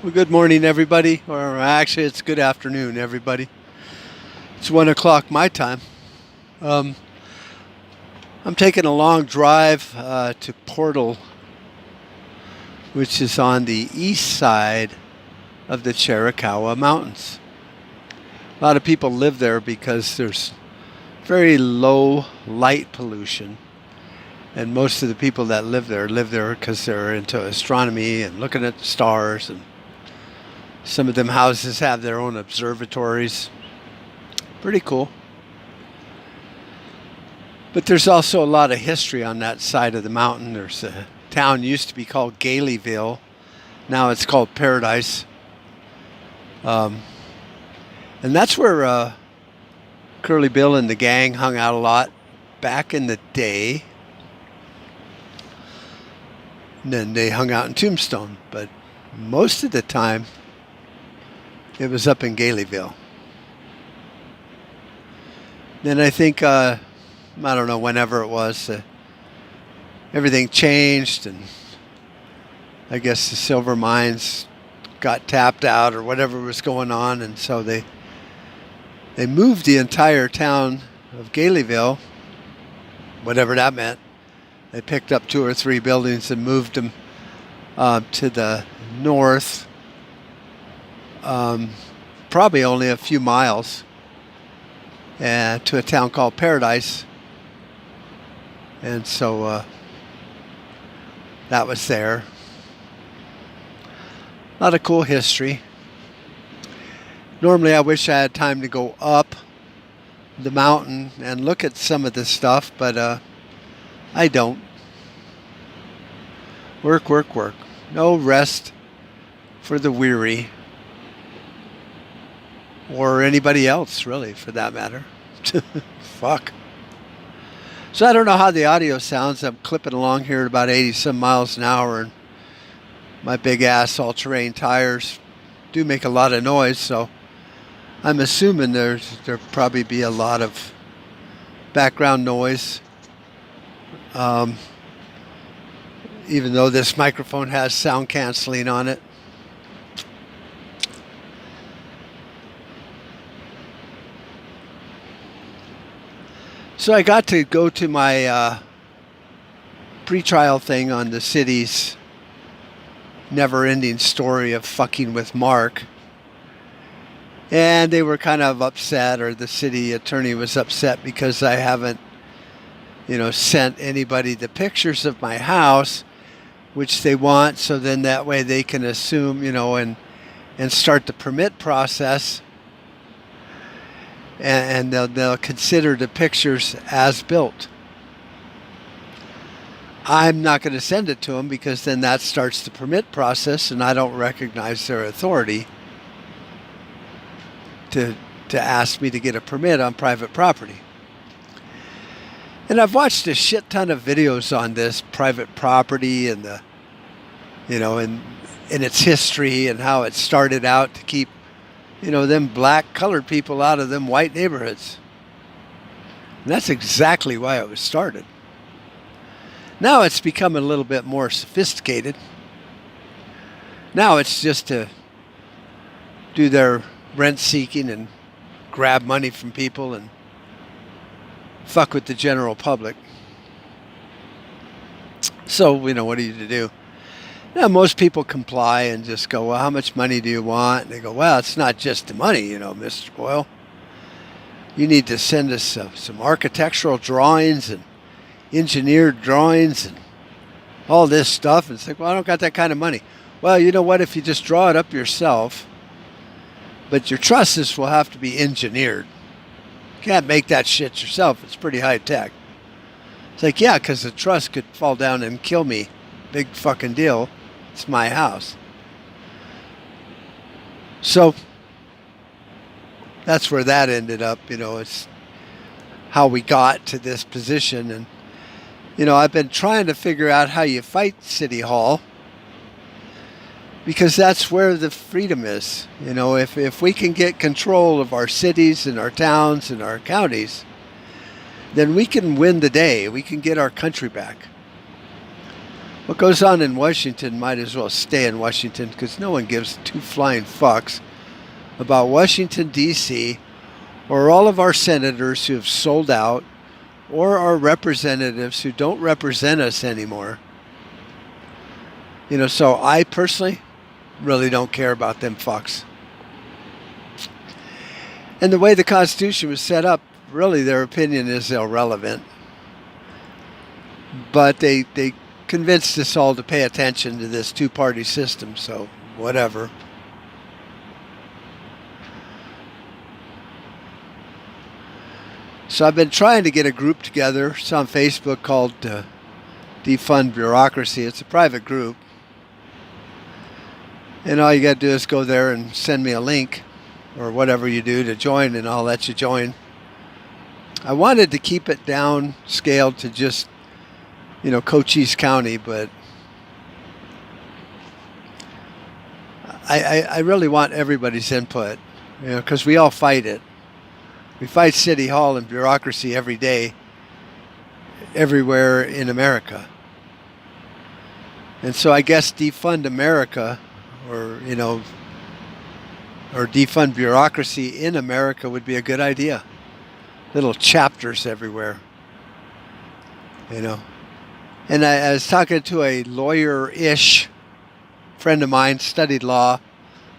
Well, good morning, everybody. Or actually, it's good afternoon, everybody. It's 1 o'clock my time. Um, I'm taking a long drive to Portal, which is on the east side of the Chiricahua Mountains. A lot of people live there because there's very low light pollution. And most of the people that live there because they're into astronomy and looking at the stars. And some of them houses have their own observatories. Pretty cool. But there's also a lot of history on that side of the mountain. There's a town used to be called Galeyville. Now it's called Paradise. And that's where Curly Bill and the gang hung out a lot back in the day. And then they hung out in Tombstone. But most of the time, it was up in Galeyville. Then I think, I don't know, whenever it was, everything changed, and I guess the silver mines got tapped out or whatever was going on, and so they moved the entire town of Galeyville, whatever that meant. They picked up 2 or 3 buildings and moved them to the north, probably only a few miles, to a town called Paradise. And so that was there. A lot of cool history. Normally I wish I had time to go up the mountain and look at some of this stuff, but I don't. Work, work, work. No rest for the weary. Or anybody else, really, for that matter. Fuck. So I don't know how the audio sounds. I'm clipping along here at about 80 some miles an hour, and my big ass all-terrain tires do make a lot of noise, so I'm assuming there'll probably be a lot of background noise. Even though this microphone has sound canceling on it. So I got to go to my pre-trial thing on the city's never-ending story of fucking with Mark. And they were kind of upset, or the city attorney was upset because I haven't, sent anybody the pictures of my house, which they want, so then that way they can assume, and start the permit process. And they'll consider the pictures as built. I'm not going to send it to them because then that starts the permit process, and I don't recognize their authority to ask me to get a permit on private property. And I've watched a shit ton of videos on this private property and in its history and how it started out to keep them black colored people out of them white neighborhoods. And that's exactly why it was started. Now it's become a little bit more sophisticated. Now it's just to do their rent seeking and grab money from people and fuck with the general public. So, what are you to do? Now, most people comply and just go, well, how much money do you want? And they go, well, it's not just the money, Mr. Boyle. You need to send us some architectural drawings and engineered drawings and all this stuff. And it's like, well, I don't got that kind of money. Well, you know what? If you just draw it up yourself, but your trusses will have to be engineered. You can't make that shit yourself. It's pretty high tech. It's like, yeah, because the truss could fall down and kill me. Big fucking deal. It's my house. So that's where that ended up. It's how we got to this position. And, I've been trying to figure out how you fight City Hall, because that's where the freedom is. If we can get control of our cities and our towns and our counties, then we can win the day. We can get our country back. What goes on in Washington might as well stay in Washington, because no one gives two flying fucks about Washington, D.C., or all of our senators who have sold out, or our representatives who don't represent us anymore. So I personally really don't care about them fucks. And the way the Constitution was set up, really their opinion is irrelevant. But they convinced us all to pay attention to this two-party system, so whatever. So I've been trying to get a group together. It's on Facebook called Defund Bureaucracy. It's a private group. And all you got to do is go there and send me a link or whatever you do to join, and I'll let you join. I wanted to keep it down scaled to just, Cochise County, but I really want everybody's input, because we all fight it. We fight City Hall and bureaucracy every day, everywhere in America. And so I guess defund America, or defund bureaucracy in America would be a good idea. Little chapters everywhere, And I was talking to a lawyer-ish friend of mine, studied law,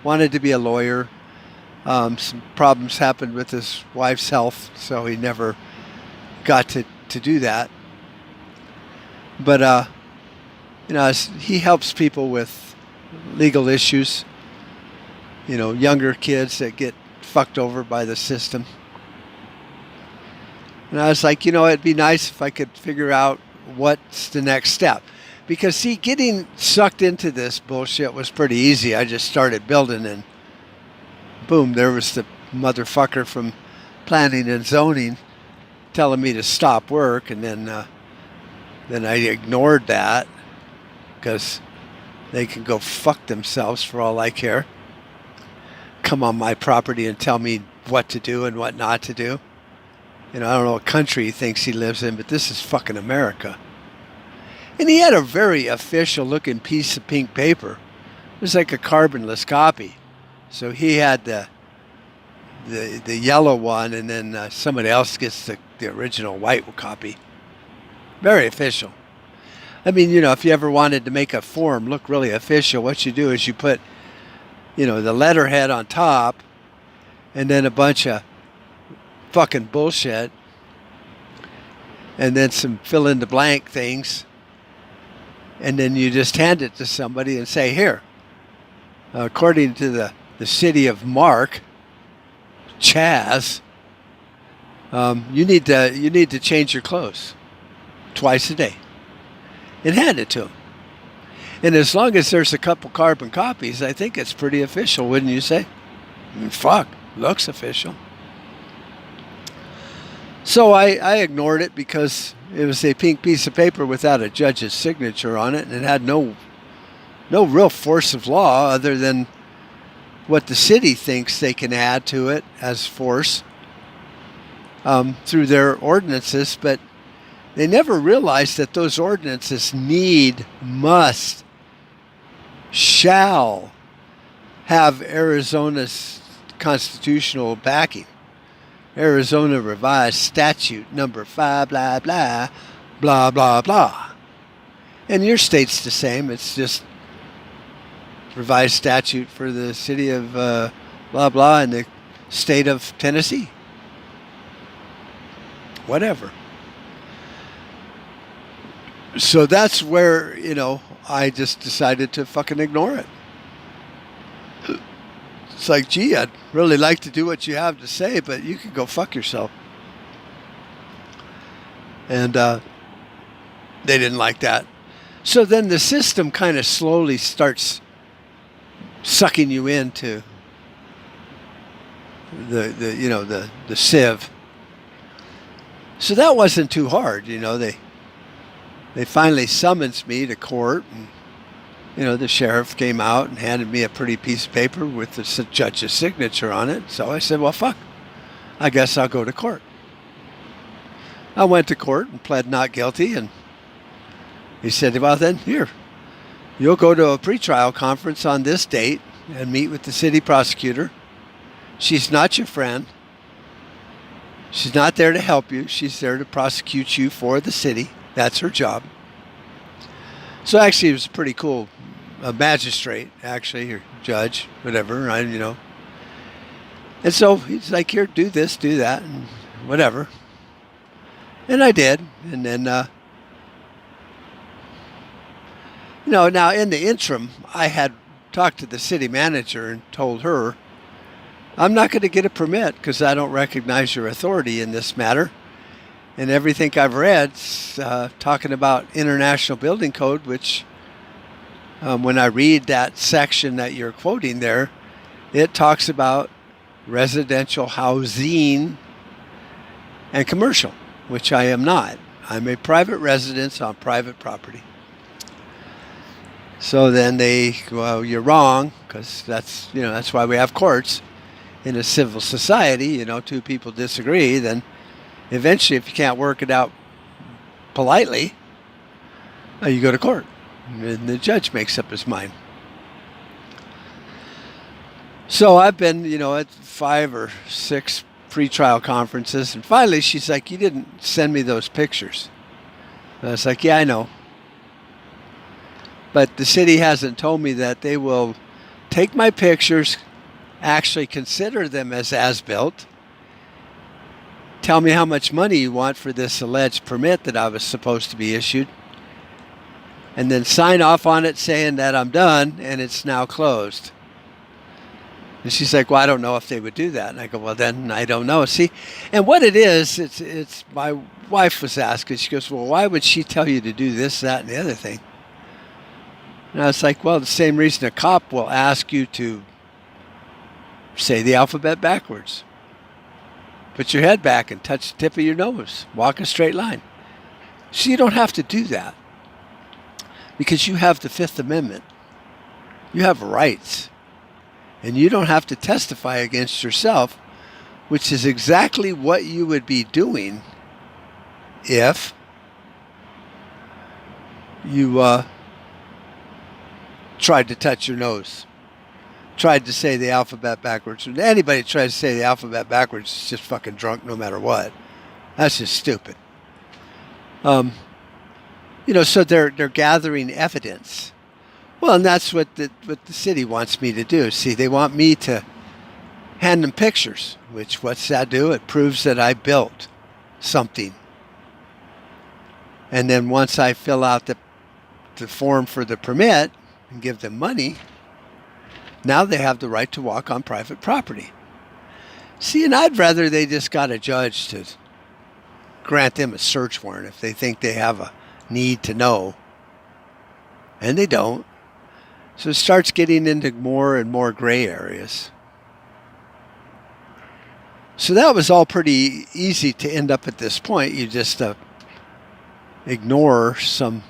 wanted to be a lawyer. Some problems happened with his wife's health, so he never got to do that. But, he helps people with legal issues, younger kids that get fucked over by the system. And I was like, it'd be nice if I could figure out what's the next step. Because, see, getting sucked into this bullshit was pretty easy. I just started building, and boom, there was the motherfucker from planning and zoning telling me to stop work, and then I ignored that, because they can go fuck themselves for all I care. Come on my property and tell me what to do and what not to do. I don't know what country he thinks he lives in, but this is fucking America. And he had a very official looking piece of pink paper. It was like a carbonless copy. So he had the yellow one, and then somebody else gets the original white copy. Very official. I mean, if you ever wanted to make a form look really official, what you do is you put, the letterhead on top, and then a bunch of fucking bullshit, and then some fill in the blank things, and then you just hand it to somebody and say, here, according to the city of Mark, Chaz, you need to change your clothes twice a day, and hand it to him. And as long as there's a couple carbon copies, I think it's pretty official, wouldn't you say? I mean, fuck, looks official. So I ignored it, because it was a pink piece of paper without a judge's signature on it, and it had no real force of law other than what the city thinks they can add to it as force through their ordinances. But they never realized that those ordinances must, shall have Arizona's constitutional backing. Arizona Revised Statute number 5, blah, blah, blah, blah, blah. And your state's the same. It's just revised statute for the city of blah, blah, in the state of Tennessee. Whatever. So that's where, I just decided to fucking ignore it. It's like, gee, I'd really like to do what you have to say, but you can go fuck yourself. And they didn't like that. So then the system kind of slowly starts sucking you into the sieve. So that wasn't too hard, They finally summons me to court, and the sheriff came out and handed me a pretty piece of paper with the judge's signature on it. So I said, well, fuck, I guess I'll go to court. I went to court and pled not guilty, and he said, well, then, here, You'll go to a pretrial conference on this date and meet with the city prosecutor. She's not your friend. She's not there to help you. She's there to prosecute you for the city. That's her job. So actually, it was pretty cool. A magistrate, actually, or judge, whatever, And so he's like, here, do this, do that, and whatever. And I did. And then, now in the interim, I had talked to the city manager and told her, I'm not going to get a permit because I don't recognize your authority in this matter. And everything I've read talking about International Building Code, which when I read that section that you're quoting there, it talks about residential housing and commercial, which I am not. I'm a private residence on private property. So then well, you're wrong, because that's why we have courts. In a civil society, two people disagree, then eventually, if you can't work it out politely, you go to court. And the judge makes up his mind. So I've been, at 5 or 6 pretrial conferences. And finally, she's like, you didn't send me those pictures. And I was like, yeah, I know. But the city hasn't told me that they will take my pictures, actually consider them as built, tell me how much money you want for this alleged permit that I was supposed to be issued, and then sign off on it saying that I'm done and it's now closed. And she's like, well, I don't know if they would do that. And I go, well, then I don't know. See, and what it is, it's my wife was asking, she goes, well, why would she tell you to do this, that, and the other thing? And I was like, well, the same reason a cop will ask you to say the alphabet backwards. Put your head back and touch the tip of your nose. Walk a straight line. So you don't have to do that because you have the Fifth Amendment. You have rights. And you don't have to testify against yourself, which is exactly what you would be doing if you tried to touch your nose. Tried to say the alphabet backwards. Anybody who tries to say the alphabet backwards is just fucking drunk no matter what. That's just stupid. So they're gathering evidence. Well, and that's what the city wants me to do. See, they want me to hand them pictures, which what's that do? It proves that I built something. And then once I fill out the form for the permit and give them money, now they have the right to walk on private property. See, and I'd rather they just got a judge to grant them a search warrant if they think they have a need to know. And they don't. So it starts getting into more and more gray areas. So that was all pretty easy to end up at this point. You just ignore some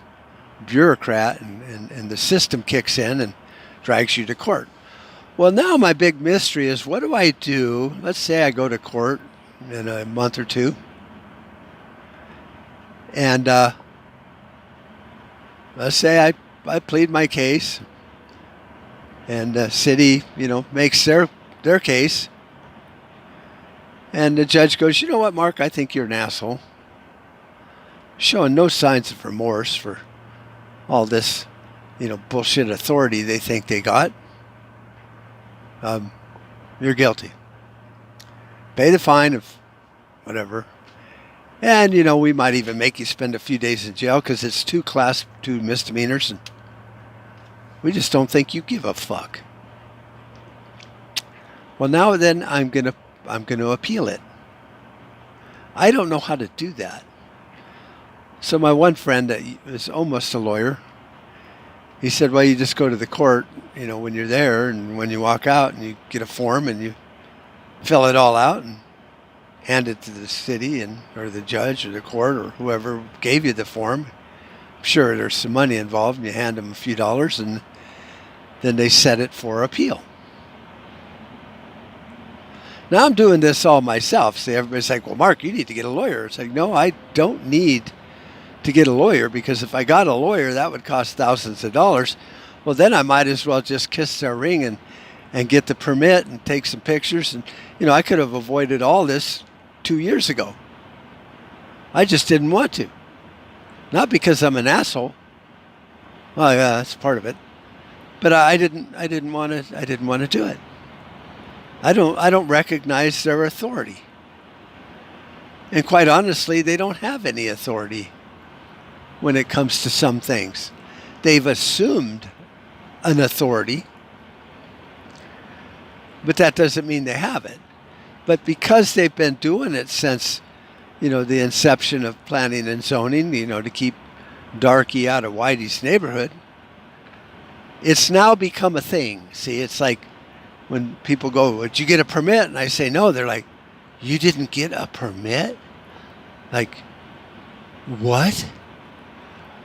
bureaucrat and the system kicks in and drags you to court. Well, now my big mystery is, what do I do? Let's say I go to court in a month or two. And let's say I plead my case. And the city, makes their case. And the judge goes, you know what, Mark? I think you're an asshole. Showing no signs of remorse for all this, bullshit authority they think they got. You're guilty. Pay the fine of whatever. And, we might even make you spend a few days in jail because it's 2 class 2 misdemeanors. And we just don't think you give a fuck. Well, now then I'm going to appeal it. I don't know how to do that. So my one friend that is almost a lawyer, he said, well, you just go to the court, when you're there, and when you walk out and you get a form and you fill it all out and hand it to the city or the judge or the court or whoever gave you the form. I'm sure there's some money involved, and you hand them a few dollars, and then they set it for appeal. Now I'm doing this all myself. See, everybody's like, well, Mark, you need to get a lawyer. It's like, no, I don't need to get a lawyer, because if I got a lawyer, that would cost thousands of dollars. Well, then I might as well just kiss their ring and get the permit and take some pictures. And, I could have avoided all this 2 years ago. I just didn't want to. Not because I'm an asshole. Well, yeah, that's part of it. But I didn't want to do it. I don't recognize their authority. And quite honestly, they don't have any authority when it comes to some things. They've assumed an authority, but that doesn't mean they have it. But because they've been doing it since, the inception of planning and zoning, to keep darky out of Whitey's neighborhood, it's now become a thing. See, it's like when people go, "Did you get a permit?" And I say, "No." They're like, "You didn't get a permit?" Like, what?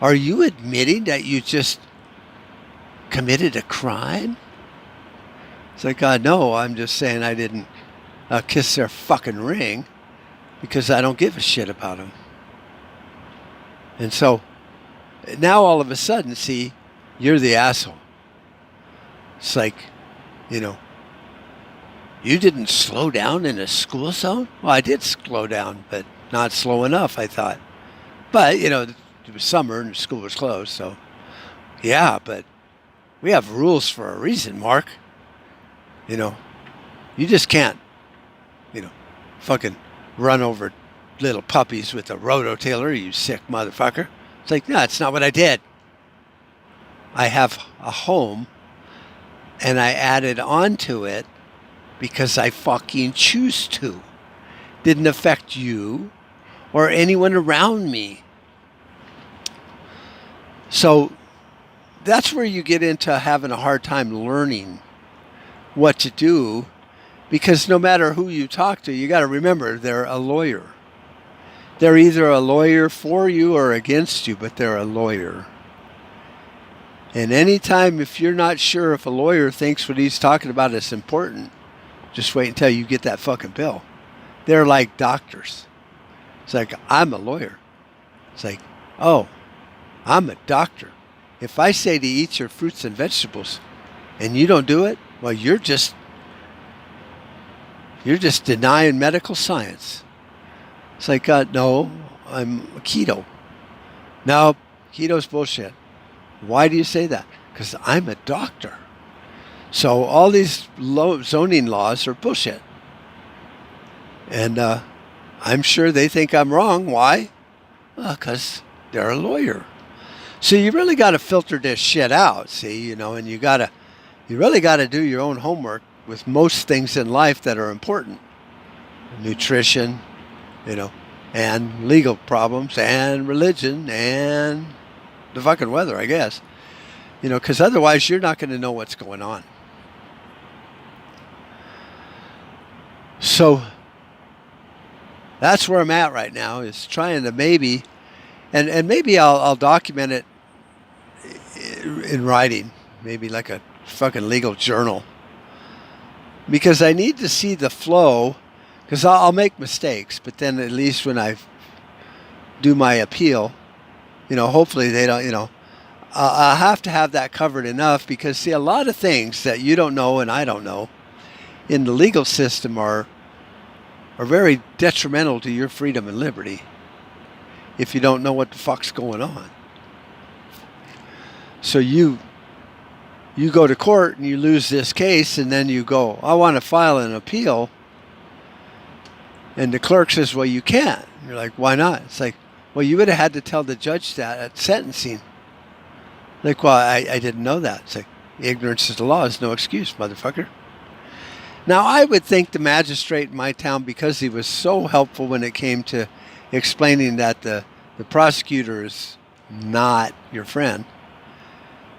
Are you admitting that you just committed a crime? It's like, no, I'm just saying I didn't kiss their fucking ring because I don't give a shit about them. And so now all of a sudden, see, you're the asshole. It's like, you didn't slow down in a school zone? Well, I did slow down, but not slow enough, I thought. But, it was summer and school was closed, so yeah, but we have rules for a reason, Mark. You just can't, fucking run over little puppies with a rototiller, you sick motherfucker. It's like, no, it's not what I did. I have a home, and I added on to it because I fucking choose to. Didn't affect you or anyone around me. So that's where you get into having a hard time learning what to do, because no matter who you talk to, you got to remember they're a lawyer. They're either a lawyer for you or against you, but they're a lawyer. And anytime, if you're not sure if a lawyer thinks what he's talking about is important, just wait until you get that fucking bill. They're like doctors. It's like, I'm a lawyer. It's like, oh, I'm a doctor. If I say to eat your fruits and vegetables and you don't do it, well, you're just denying medical science. It's like, no, I'm keto. No, keto's bullshit. Why do you say that? Because I'm a doctor. So all these zoning laws are bullshit. And I'm sure they think I'm wrong. Why? Well, because they're a lawyer. So you really got to filter this shit out, see, and you really got to do your own homework with most things in life that are important. Nutrition, and legal problems and religion and the fucking weather, I guess. Because otherwise you're not going to know what's going on. So that's where I'm at right now, is trying to maybe, and maybe I'll document it in writing, maybe like a fucking legal journal, because I need to see the flow, because I'll make mistakes, but then at least when I do my appeal, hopefully they don't, I'll have to have that covered enough, because see, a lot of things that you don't know and I don't know in the legal system are very detrimental to your freedom and liberty if you don't know what the fuck's going on. So you go to court and you lose this case, and then you go, I want to file an appeal. And the clerk says, well, you can't. And you're like, why not? It's like, well, you would have had to tell the judge that at sentencing. Like, well, I didn't know that. It's like, ignorance of the law is no excuse, motherfucker. Now, I would think the magistrate in my town, because he was so helpful when it came to explaining that the prosecutor is not your friend,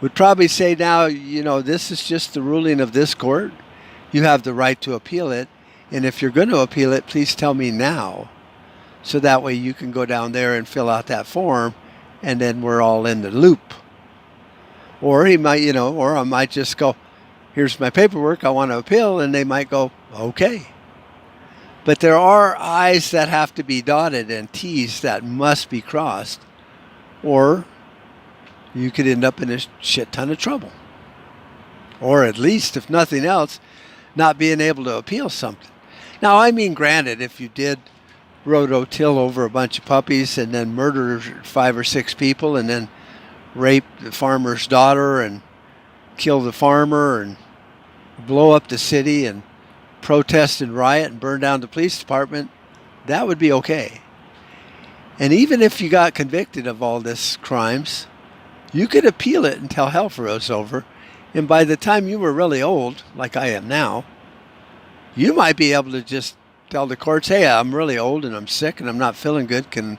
would probably say, now, this is just the ruling of this court. You have the right to appeal it. And if you're going to appeal it, please tell me now. So that way you can go down there and fill out that form, and then we're all in the loop. Or he might, or I might just go, here's my paperwork, I want to appeal, and they might go, okay. But there are I's that have to be dotted and T's that must be crossed or you could end up in a shit ton of trouble. Or at least, if nothing else, not being able to appeal something. Now, I mean, granted, if you did rototill over a bunch of puppies and then murder 5 or 6 people and then rape the farmer's daughter and kill the farmer and blow up the city and protest and riot and burn down the police department, that would be okay. And even if you got convicted of all this crimes, you could appeal it until hell froze over. And by the time you were really old, like I am now, you might be able to just tell the courts, hey, I'm really old and I'm sick and I'm not feeling good. Can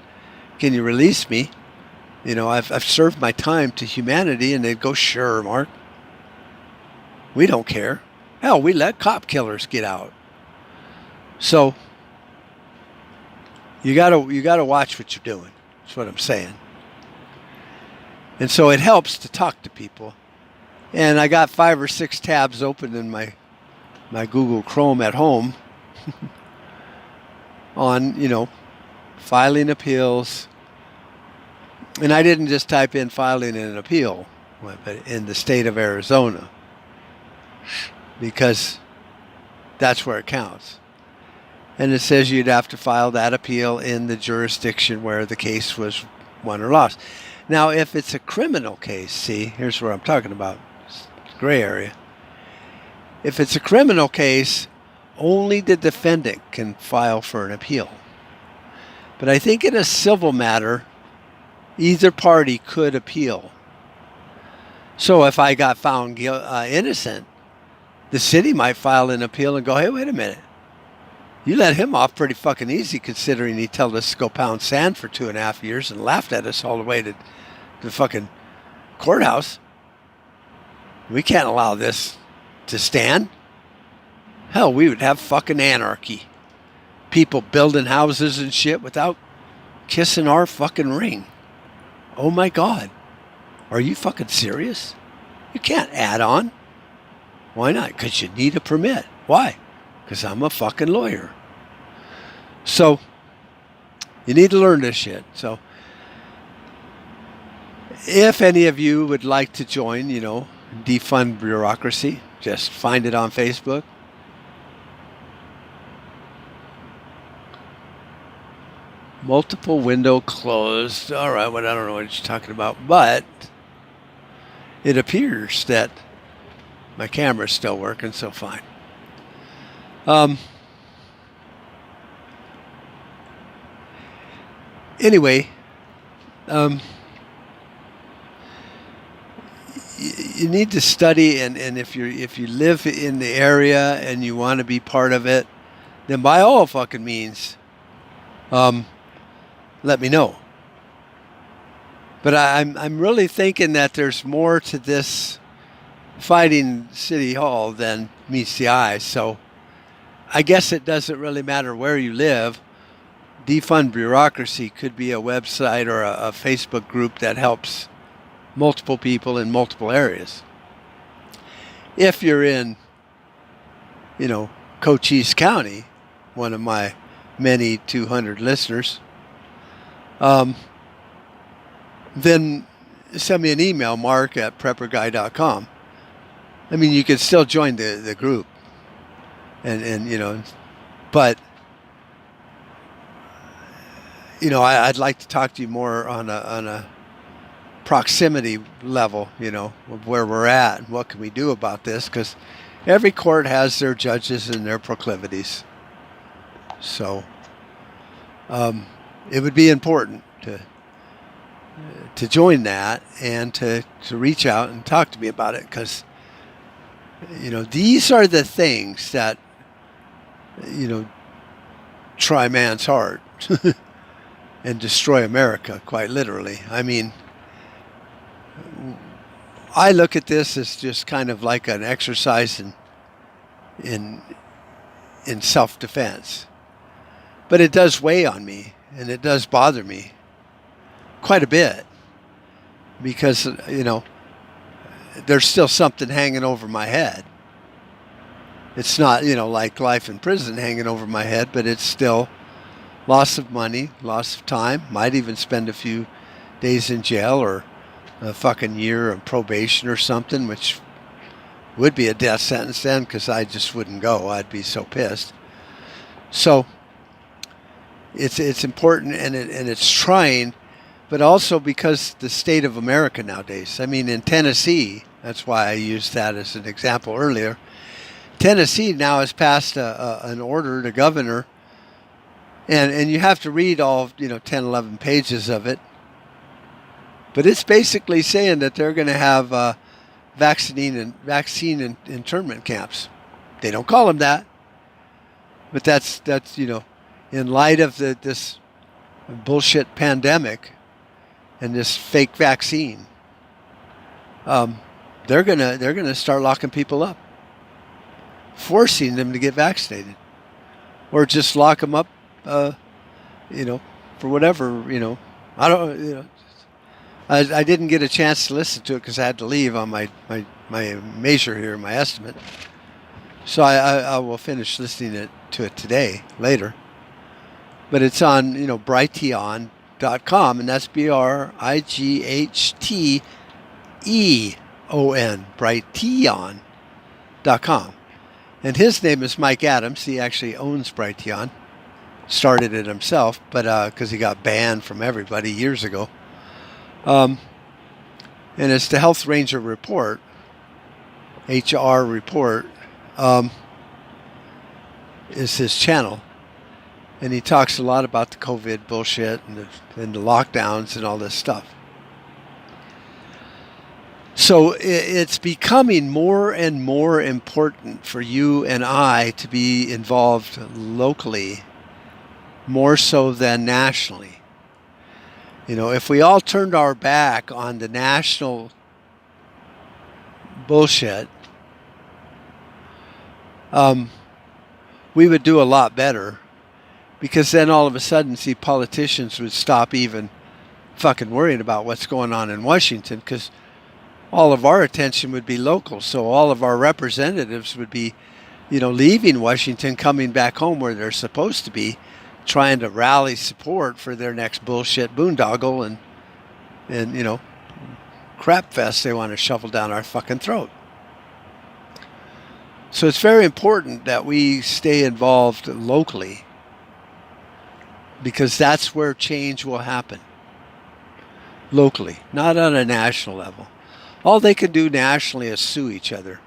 you release me? You know, I've served my time to humanity. And they'd go, sure, Mark. We don't care. Hell, we let cop killers get out. So you gotta watch what you're doing. That's what I'm saying. And so it helps to talk to people. And I got 5 or 6 tabs open in my Google Chrome at home on, you know, filing appeals. And I didn't just type in filing an appeal, but in the state of Arizona, because that's where it counts. And it says you'd have to file that appeal in the jurisdiction where the case was won or lost. Now, if it's a criminal case, see, here's where I'm talking about, gray area. If it's a criminal case, only the defendant can file for an appeal. But I think in a civil matter, either party could appeal. So if I got found innocent, the city might file an appeal and go, hey, wait a minute. You let him off pretty fucking easy considering he told us to go pound sand for 2.5 years and laughed at us all the way to the fucking courthouse. We can't allow this to stand. Hell, we would have fucking anarchy. People building houses and shit without kissing our fucking ring. Oh my God. Are you fucking serious? You can't add on. Why not? Because you need a permit. Why? Because I'm a fucking lawyer. So, you need to learn this shit. So, if any of you would like to join, you know, Defund Bureaucracy, just find it on Facebook. Multiple window closed. All right, well, I don't know what you're talking about, but it appears that my camera's still working, so fine. Anyway, you need to study, and if you live in the area and you want to be part of it, then by all fucking means, let me know. But I'm really thinking that there's more to this fighting City Hall than meets the eye. So I guess it doesn't really matter where you live. Defund Bureaucracy could be a website or a Facebook group that helps multiple people in multiple areas. If you're in, you know, Cochise County, one of my many 200 listeners, then send me an email, mark@prepperguy.com. I mean, you could still join the group, and you know, but you know, I'd like to talk to you more on a proximity level, you know, of where we're at and what can we do about this, because every court has their judges and their proclivities. So it would be important to join that and to reach out and talk to me about it, because you know, these are the things that, you know, try man's heart and destroy America, quite literally. I mean, I look at this as just kind of like an exercise in self-defense. But it does weigh on me, and it does bother me quite a bit, because, you know, there's still something hanging over my head. It's not, you know, like life in prison hanging over my head, but it's still loss of money, loss of time, might even spend a few days in jail or a fucking year of probation or something, which would be a death sentence then, because I just wouldn't go. I'd be so pissed. So it's important, and it's trying, but also because the state of America nowadays. I mean, in Tennessee, that's why I used that as an example earlier. Tennessee now has passed an order, the governor, and you have to read all 10, 11 pages of it. But it's basically saying that they're going to have vaccine internment camps. They don't call them that, but that's in light of this bullshit pandemic and this fake vaccine, they're gonna start locking people up, forcing them to get vaccinated, or just lock them up, for whatever. I don't. I didn't get a chance to listen to it because I had to leave on my measure here, my estimate. So I will finish listening to it today, later. But it's on, Brighteon.com, and that's Brighteon, Brighteon.com. And his name is Mike Adams. He actually owns Brighteon. Started it himself, but because he got banned from everybody years ago. And it's the Health Ranger Report, HR Report, is his channel. And he talks a lot about the COVID bullshit and the lockdowns and all this stuff. So it's becoming more and more important for you and I to be involved locally, more so than nationally. If we all turned our back on the national bullshit, we would do a lot better. Because then all of a sudden, politicians would stop even fucking worrying about what's going on in Washington, because all of our attention would be local. So all of our representatives would be, leaving Washington, coming back home where they're supposed to be, trying to rally support for their next bullshit boondoggle and crap fest they want to shovel down our fucking throat. So it's very important that we stay involved locally, because that's where change will happen. Locally, not on a national level. All they can do nationally is sue each other.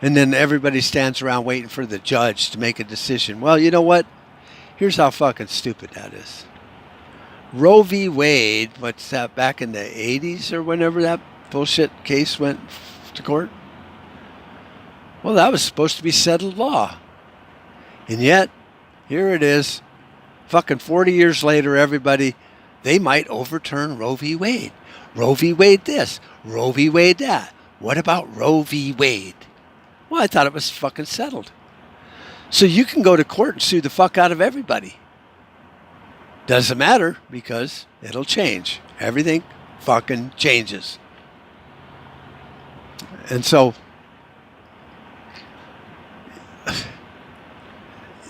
And then everybody stands around waiting for the judge to make a decision. Well, you know what? Here's how fucking stupid that is. Roe v. Wade, what's that, back in the 80s or whenever that bullshit case went to court? Well, that was supposed to be settled law. And yet, here it is. Fucking 40 years later, everybody, they might overturn Roe v. Wade. Roe v. Wade this. Roe v. Wade that. What about Roe v. Wade? Well, I thought it was fucking settled. So you can go to court and sue the fuck out of everybody. Doesn't matter, because it'll change. Everything fucking changes. And so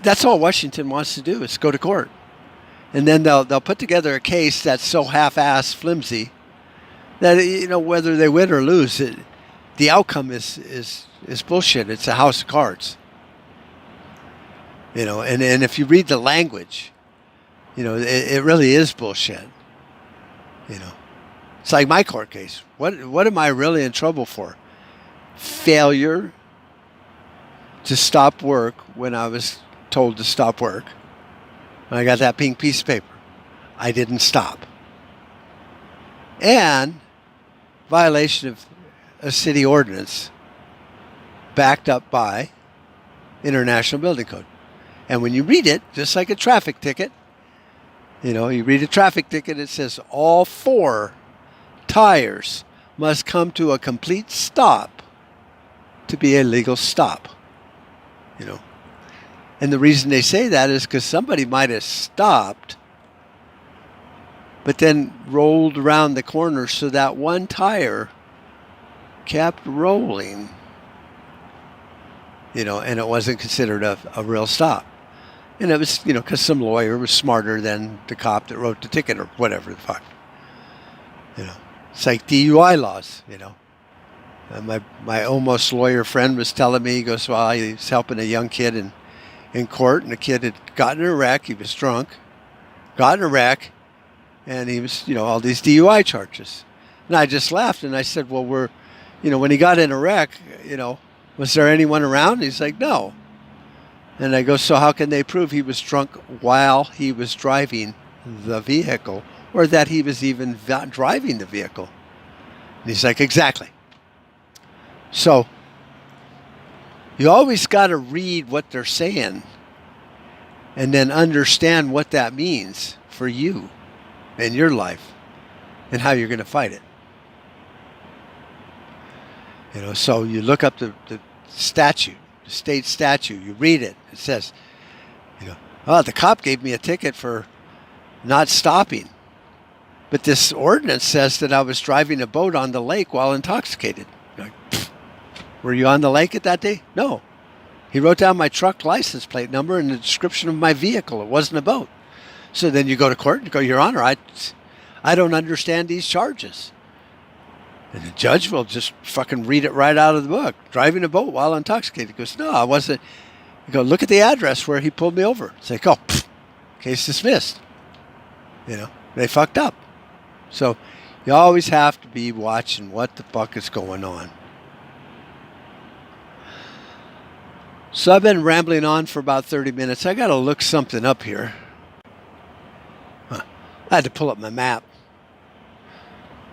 that's all Washington wants to do, is go to court. And then they'll put together a case that's so half-assed, flimsy, that, whether they win or lose, the outcome is bullshit. It's a house of cards. And if you read the language, it really is bullshit. It's like my court case. What am I really in trouble for? Failure to stop work when I was told to stop work. When I got that pink piece of paper, I didn't stop. And violation of a city ordinance backed up by International Building Code. And when you read it, just like a traffic ticket, you read a traffic ticket, it says all 4 tires must come to a complete stop to be a legal stop. And the reason they say that is because somebody might have stopped, but then rolled around the corner so that one tire kept rolling, and it wasn't considered a real stop. And it was, because some lawyer was smarter than the cop that wrote the ticket or whatever the fuck. You know, it's like DUI laws, you know. My almost lawyer friend was telling me, he goes, well, he was helping a young kid in court, and the kid had gotten in a wreck. He was drunk, got in a wreck, and he was, you know, all these DUI charges. And I just laughed, and I said, well, when he got in a wreck, you know, was there anyone around? And he's like, no. And I go, so how can they prove he was drunk while he was driving the vehicle, or that he was even driving the vehicle? And he's like, exactly. So you always got to read what they're saying and then understand what that means for you and your life and how you're going to fight it. You know, so you look up the statute, the state statute, you read it. It says, you know, oh, the cop gave me a ticket for not stopping. But this ordinance says that I was driving a boat on the lake while intoxicated. Like, were you on the lake at that day? No. He wrote down my truck license plate number and the description of my vehicle. It wasn't a boat. So then you go to court and go, Your Honor, I don't understand these charges. And the judge will just fucking read it right out of the book. Driving a boat while intoxicated. He goes, no, I wasn't. You go, look at the address where he pulled me over. It's like, case dismissed. You know, they fucked up. So you always have to be watching what the fuck is going on. So I've been rambling on for about 30 minutes. I got to look something up here. I had to pull up my map.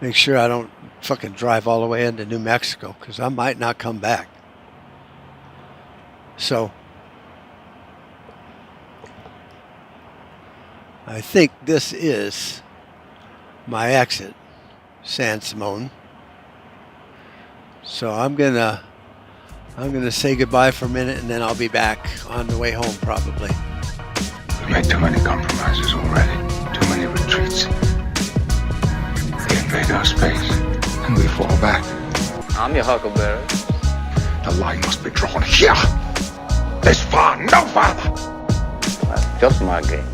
Make sure I don't fucking drive all the way into New Mexico, because I might not come back. So I think this is my exit, San Simon. So I'm gonna say goodbye for a minute, and then I'll be back on the way home probably. We made too many compromises already, too many retreats. They invade our space, and we fall back. I'm your huckleberry. The line must be drawn here. This far, no farther. That's just my game.